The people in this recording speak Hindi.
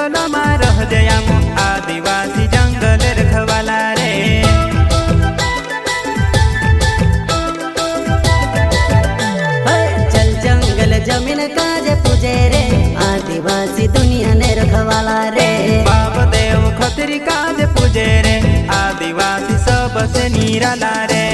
जंगल में रह जयाम आदिवासी जंगल रखवाला रे। चल जंगल जमीन काजे पूजे रे आदिवासी दुनिया ने रखवाला रे। बाप देव खतरी काज पूजे रे आदिवासी सबसे निराला रे।